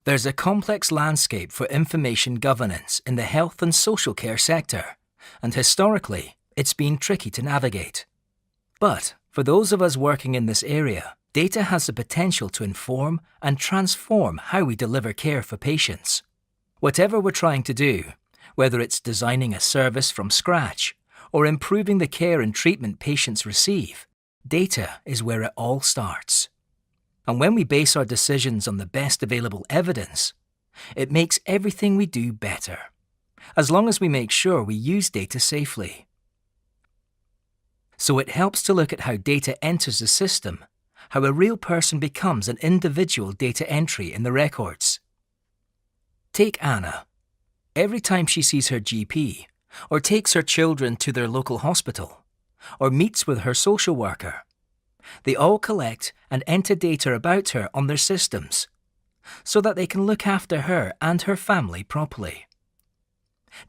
There's a complex landscape for information governance in the health and social care sector, and historically, it's been tricky to navigate. But for those of us working in this area, data has the potential to inform and transform how we deliver care for patients. Whatever we're trying to do, whether it's designing a service from scratch or improving the care and treatment patients receive, data is where it all starts. And when we base our decisions on the best available evidence, it makes everything we do better, as long as we make sure we use data safely. So it helps to look at how data enters the system, how a real person becomes an individual data entry in the records. Take Anna. Every time she sees her GP, or takes her children to their local hospital, or meets with her social worker, they all collect and enter data about her on their systems, so that they can look after her and her family properly.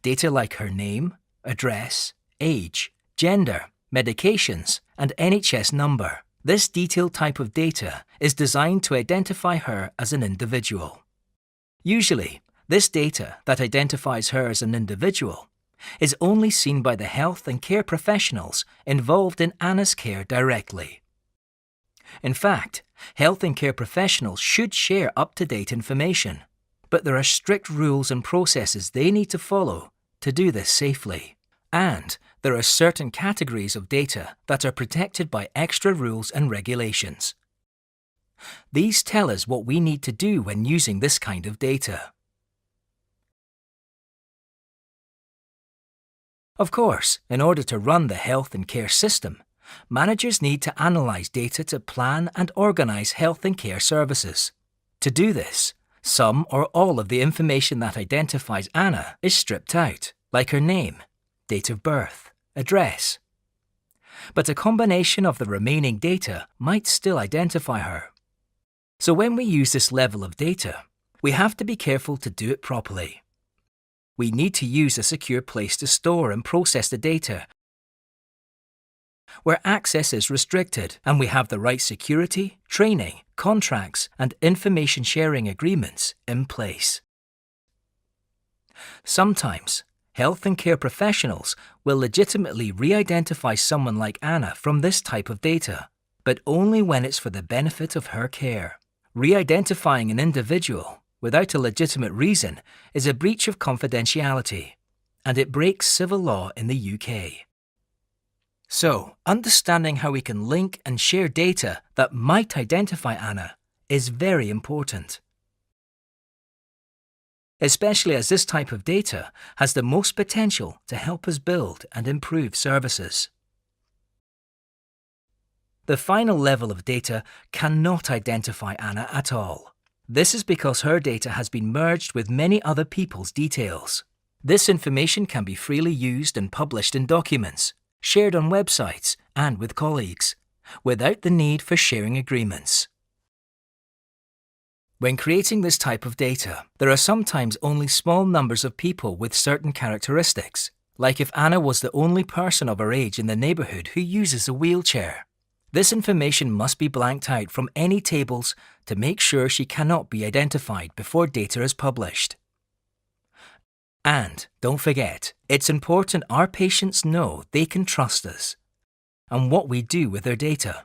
Data like her name, address, age, gender, medications, and NHS number. This detailed type of data is designed to identify her as an individual. Usually, this data that identifies her as an individual is only seen by the health and care professionals involved in Anna's care directly. In fact, health and care professionals should share up-to-date information, but there are strict rules and processes they need to follow to do this safely. And there are certain categories of data that are protected by extra rules and regulations. These tell us what we need to do when using this kind of data. Of course, in order to run the health and care system, managers need to analyse data to plan and organise health and care services. To do this, some or all of the information that identifies Anna is stripped out, like her name, date of birth, address. But a combination of the remaining data might still identify her. So when we use this level of data, we have to be careful to do it properly. We need to use a secure place to store and process the data, where access is restricted, and we have the right security, training, contracts, and information sharing agreements in place. Sometimes, health and care professionals will legitimately re-identify someone like Anna from this type of data, but only when it's for the benefit of her care. Re-identifying an individual without a legitimate reason is a breach of confidentiality, and it breaks civil law in the UK. So, understanding how we can link and share data that might identify Anna is very important. Especially as this type of data has the most potential to help us build and improve services. The final level of data cannot identify Anna at all. This is because her data has been merged with many other people's details. This information can be freely used and published in documents, shared on websites and with colleagues, without the need for sharing agreements. When creating this type of data, there are sometimes only small numbers of people with certain characteristics, like if Anna was the only person of her age in the neighbourhood who uses a wheelchair. This information must be blanked out from any tables to make sure she cannot be identified before data is published. And don't forget, it's important our patients know they can trust us and what we do with their data.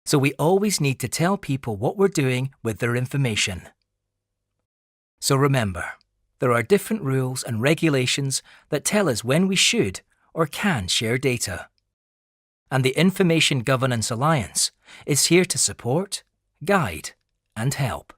So we always need to tell people what we're doing with their information. So remember, there are different rules and regulations that tell us when we should or can share data. And the Information Governance Alliance is here to support, guide, and help.